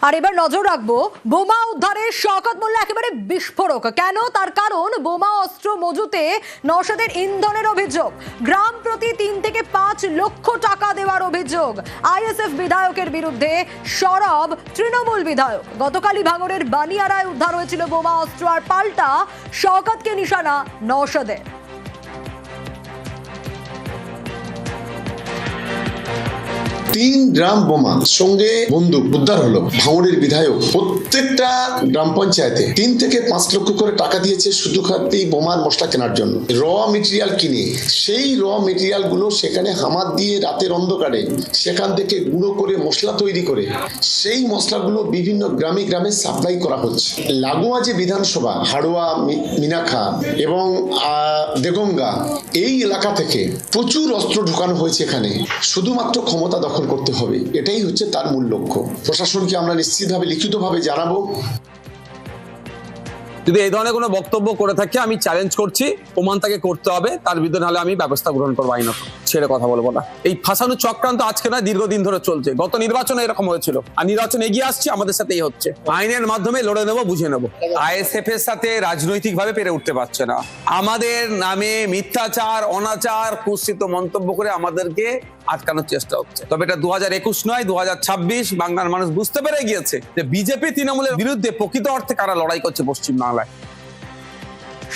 আর এবার নজর রাখবো বোমা উদ্ধারে শওকত মোল্লা একেবারে বিস্ফোরক। কেন? তার কারণ বোমা অস্ত্র মজুতে নওশাদের ইন্ধনের অভিযোগ, গ্রাম প্রতি 3 থেকে 5 লক্ষ টাকা দেওয়ার অভিযোগ, আইএসএফ বিধায়কের বিরুদ্ধে সরব তৃণমূল বিধায়ক। গতকালই ভাঙড়ের বানিয়ারায় উদ্ধার হয়েছিল বোমা অস্ত্র, আর পাল্টা শওকতকে নিশানা নওশাদের। 3 ড্রাম বোমা সঙ্গে বন্দুক উদ্ধার হলো। ভাঙড়ের বিধায়ক প্রত্যেকটা গ্রাম পঞ্চায়েতে 3 থেকে 5 লক্ষ করে টাকা দিয়েছে শুধু খাদ্যি বোমার মশলা কেনার জন্য। র মেটেরিয়াল কিনে সেই র মেটেরিয়াল গুলো সেখানে হামার দিয়ে রাতের অন্ধকারে সেখান থেকে গুঁড়ো করে মশলা তৈরি করে সেই মশলাগুলো বিভিন্ন গ্রামে গ্রামে সাপ্লাই করা হচ্ছে। লাগোয়া যে বিধানসভা হাড়োয়া, মিনাখা এবং দেগঙ্গা, এই এলাকা থেকে প্রচুর অস্ত্র ঢোকানো হয়েছে এখানে। শুধুমাত্র ক্ষমতা দখল করতে হবে, এটাই হচ্ছে তার মূল লক্ষ্য। প্রশাসনকে আমরা নিশ্চিতভাবে লিখিতভাবে জানাবো। যদি এই ধরনের কোনো বক্তব্য করে থাকে আমি চ্যালেঞ্জ করছি, প্রমাণ তাকে করতে হবে, তার বিরুদ্ধে নাহলে আমি ব্যবস্থা গ্রহণ করবো আইনত। ছেড়ে কথা বলবো না। এই ফাঁসানো চক্রান্ত আজকে না, দীর্ঘদিন ধরে চলছে। গত নির্বাচনে এরকম হয়েছিল, আর নির্বাচন এগিয়ে আসছে, আমাদের সাথেই হচ্ছে। আইনের মাধ্যমে লড়ে নেবো, বুঝে নেবো। আইএসএফ এর সাথে রাজনৈতিক ভাবে পেরে উঠতে পারছে না। আমাদের নামে মিথ্যাচার, অনাচার, কুৎসিত মন্তব্য করে আমাদেরকে আটকানোর চেষ্টা হচ্ছে। তবে এটা 2021 নয়, 2026। বাংলার মানুষ বুঝতে পেরে গিয়েছে যে বিজেপি তৃণমূলের বিরুদ্ধে প্রকৃত অর্থে কারা লড়াই করছে পশ্চিম বাংলায়।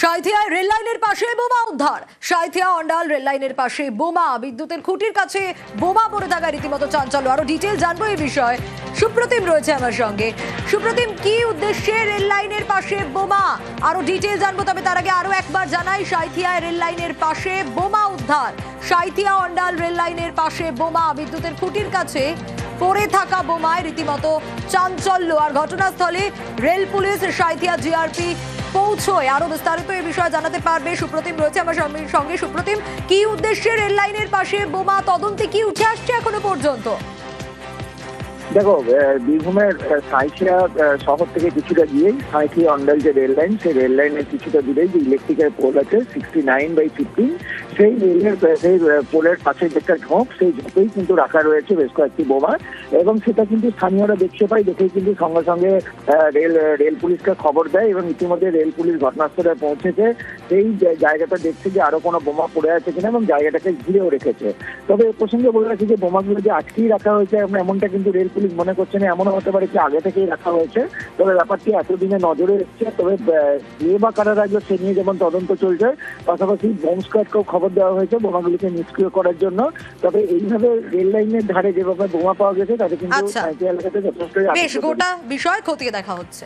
সাঁইথিয়ায় রেল লাইনের পাশে বোমা উদ্ধার। সাঁইথিয়া অন্ডাল রেল লাইনের পাশে বোমা, বিদ্যুতের খুঁটির কাছে বোমা পড়ে থাকা রীতিমতো চাঞ্চল্য। আরো ডিটেল জানবো এই বিষয়ে, সুপ্রতিম রয়েছে আমার সঙ্গে। সুপ্রতিম, কি উদ্দেশ্যে রেল লাইনের পাশে বোমা? আরো ডিটেল জানবো, তবে তার আগে আরো একবার জানাই, সাঁইথিয়ায় রেল লাইনের পাশে বোমা উদ্ধার। সাঁইথিয়া অন্ডাল রেল লাইনের পাশে বোমা, বিদ্যুতের খুঁটির কাছে পড়ে থাকা বোমায় রীতিমতো চাঞ্চল্য। আর ঘটনাস্থলে রেল পুলিশ, সাঁইথিয়া জিআরপি পৌঁছয়। আরো বিস্তারিত এই বিষয়ে জানাতে পারবে সুপ্রতিম রয়েছে আমার সঙ্গে। সুপ্রতিম, কি উদ্দেশ্যে রেল লাইনের পাশে বোমা? তদন্তে কি উঠে আসছে এখনো পর্যন্ত? দেখো, বীরভূমের সাঁইথিয়া শহর থেকে কিছুটা গিয়েই সাঁইথিয়া অন্ডাল যে রেল লাইন, সেই রেল লাইনের কিছুটা দূরেই যে ইলেকট্রিক্যাল পোল আছে 69/15, সেই পোলের পাশে যেটা ঝোঁক, সেই ঝোঁকেই কিন্তু রাখা রয়েছে বেশ কয়েকটি বোমা। এবং সেটা কিন্তু স্থানীয়রা দেখতে পায়, দেখেই কিন্তু সঙ্গে সঙ্গে রেল পুলিশকে খবর দেয়, এবং ইতিমধ্যে রেল পুলিশ ঘটনাস্থলে পৌঁছেছে। সেই জায়গাটা দেখছে যে আরো কোনো বোমা পড়ে আছে কিনা, এবং জায়গাটাকে ঘিরেও রেখেছে। তবে এ প্রসঙ্গে বলে রাখি যে বোমাগুলো যে আজকেই রাখা হয়েছে এমনটা কিন্তু রেল পুলিশ মনে করছে না। এমনও হতে পারে যে আগে থেকেই রাখা হয়েছে। তবে ব্যাপারটি এতদিনে নজরে এসছে। তবে কে বা কারা রাখবে সে নিয়ে যেমন তদন্ত চলছে, পাশাপাশি বোম স্কোয়াডকেও খবর দেওয়া হয়েছে বোমাগুলিকে নিষ্ক্রিয় করার জন্য। তবে এইভাবে রেল লাইনের ধারে যেভাবে বোমা পাওয়া গেছে তাতে কিন্তু এলাকাতে যথেষ্ট বেশ গোটা বিষয় খতিয়ে দেখা হচ্ছে।